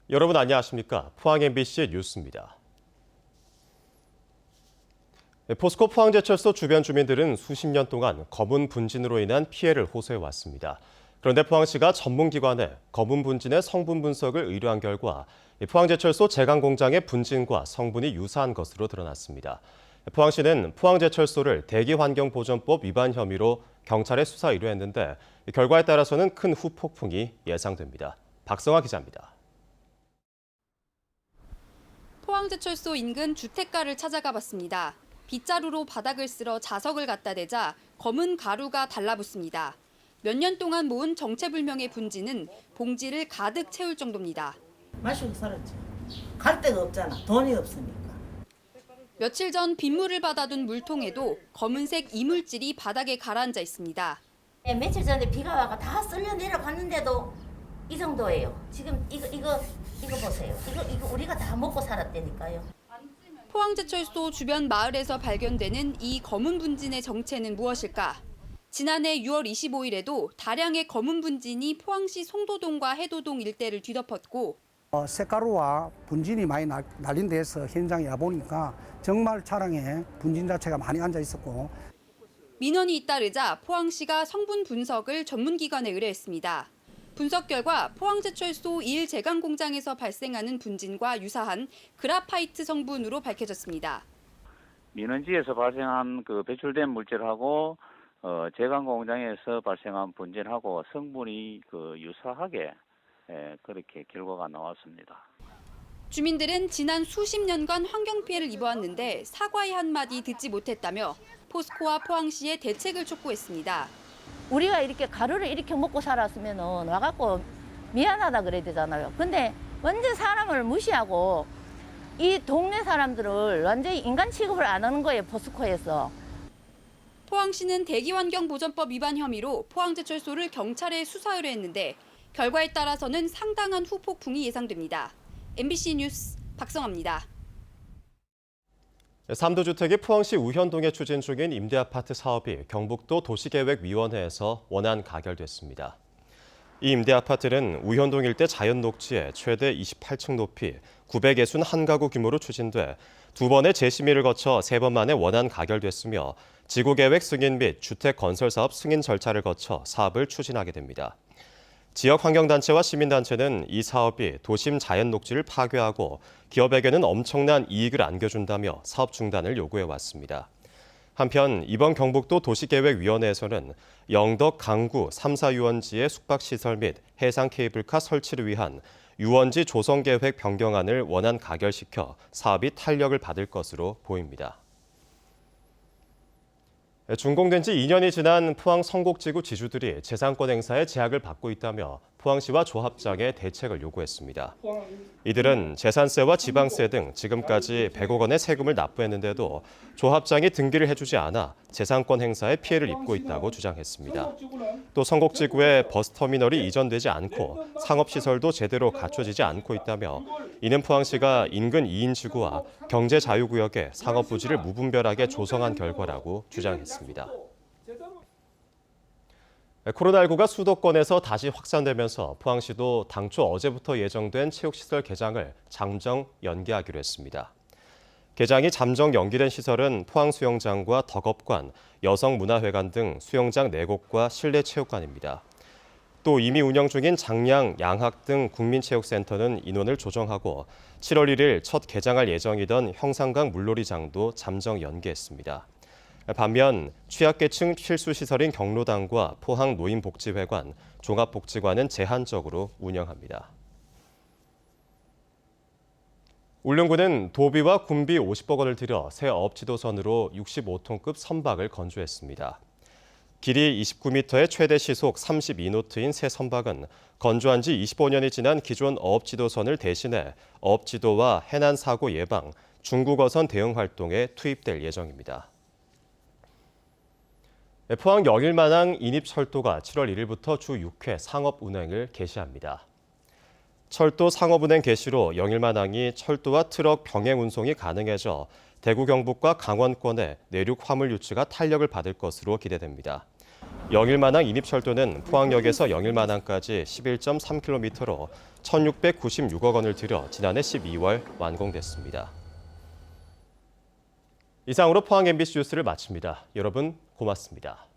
여러분 안녕하십니까? 포항 MBC 뉴스입니다. 포스코 포항제철소 주변 주민들은 수십 년 동안 검은 분진으로 인한 피해를 호소해왔습니다. 그런데 포항시가 전문기관에 검은 분진의 성분 분석을 의뢰한 결과 포항제철소 제강 공장의 분진과 성분이 유사한 것으로 드러났습니다. 포항시는 포항제철소를 대기환경보전법 위반 혐의로 경찰에 수사 의뢰했는데 결과에 따라서는 큰 후폭풍이 예상됩니다. 박성아 기자입니다. 포항제철소 인근 주택가를 찾아가 봤습니다. 빗자루로 바닥을 쓸어 자석을 갖다 대자 검은 가루가 달라붙습니다. 몇 년 동안 모은 정체불명의 분진은 봉지를 가득 채울 정도입니다. 마시고 살았지. 갈 데가 없잖아. 돈이 없으니까. 며칠 전 빗물을 받아둔 물통에도 검은색 이물질이 바닥에 가라앉아 있습니다. 며칠 전에 비가 와가 다 쓸려 내려갔는데도 이 정도예요. 지금 이거 보세요. 이거 우리가 다 먹고 살았다니까요. 포항제철소 주변 마을에서 발견되는 이 검은 분진의 정체는 무엇일까? 지난해 6월 25일에도 다량의 검은 분진이 포항시 송도동과 해도동 일대를 뒤덮었고 쇳가루와 분진이 많이 날린 데서 현장에 와보니까 정말 차량에 분진 자체가 많이 앉아 있었고 민원이 잇따르자 포항시가 성분 분석을 전문기관에 의뢰했습니다. 분석 결과 포항제철소 1 제강 공장에서 발생하는 분진과 유사한 그라파이트 성분으로 밝혀졌습니다. 민원지에서 발생한 배출된 물질하고 제강 공장에서 발생한 분진하고 성분이 유사하게 그렇게 결과가 나왔습니다. 주민들은 지난 수십 년간 환경 피해를 입어왔는데 사과의 한마디 듣지 못했다며 포스코와 포항시의 대책을 촉구했습니다. 우리가 이렇게 가루를 이렇게 먹고 살았으면 와갖고 미안하다 그래야 되잖아요. 근데 완전 사람을 무시하고 이 동네 사람들을 완전히 인간 취급을 안 하는 거예요, 포스코에서. 포항시는 대기환경보전법 위반 혐의로 포항제철소를 경찰에 수사 의뢰했는데 결과에 따라서는 상당한 후폭풍이 예상됩니다. MBC 뉴스 박성아입니다. 삼도주택이 포항시 우현동에 추진 중인 임대아파트 사업이 경북도 도시계획위원회에서 원안 가결됐습니다. 이 임대아파트는 우현동 일대 자연녹지에 최대 28층 높이 961가구 규모로 추진돼 두 번의 재심의를 거쳐 세 번 만에 원안 가결됐으며 지구계획 승인 및 주택건설사업 승인 절차를 거쳐 사업을 추진하게 됩니다. 지역 환경단체와 시민단체는 이 사업이 도심 자연녹지를 파괴하고 기업에게는 엄청난 이익을 안겨준다며 사업 중단을 요구해왔습니다. 한편 이번 경북도 도시계획위원회에서는 영덕 강구 3사 유원지의 숙박시설 및 해상 케이블카 설치를 위한 유원지 조성계획 변경안을 원안 가결시켜 사업이 탄력을 받을 것으로 보입니다. 준공된 지 2년이 지난 포항 성곡지구 지주들이 재산권 행사에 제약을 받고 있다며 포항시와 조합장에 대책을 요구했습니다. 이들은 재산세와 지방세 등 지금까지 100억 원의 세금을 납부했는데도 조합장이 등기를 해주지 않아 재산권 행사에 피해를 입고 있다고 주장했습니다. 또 성곡지구에 버스터미널이 이전되지 않고 상업시설도 제대로 갖춰지지 않고 있다며 이는 포항시가 인근 2인 지구와 경제자유구역에 상업부지를 무분별하게 조성한 결과라고 주장했습니다. 코로나19가 수도권에서 다시 확산되면서 포항시도 당초 어제부터 예정된 체육시설 개장을 잠정 연기하기로 했습니다. 개장이 잠정 연기된 시설은 포항수영장과 덕업관, 여성문화회관 등 수영장 4곳과 실내체육관입니다. 또 이미 운영 중인 장량, 양학 등 국민체육센터는 인원을 조정하고 7월 1일 첫 개장할 예정이던 형상강 물놀이장도 잠정 연기했습니다. 반면 취약계층 필수시설인 경로당과 포항 노인복지회관, 종합복지관은 제한적으로 운영합니다. 울릉군은 도비와 군비 50억 원을 들여 새 어업지도선으로 65톤급 선박을 건조했습니다. 길이 29m의 최대 시속 32노트인 새 선박은 건조한 지 25년이 지난 기존 어업지도선을 대신해 어업지도와 해난사고 예방, 중국어선 대응 활동에 투입될 예정입니다. 포항 영일만항 인입철도가 7월 1일부터 주 6회 상업 운행을 개시합니다. 철도 상업은행 개시로 영일만항이 철도와 트럭 병행 운송이 가능해져 대구 경북과 강원권의 내륙 화물 유치가 탄력을 받을 것으로 기대됩니다. 영일만항 인입철도는 포항역에서 영일만항까지 11.3km로 1,696억 원을 들여 지난해 12월 완공됐습니다. 이상으로 포항 MBC 뉴스를 마칩니다. 여러분 고맙습니다.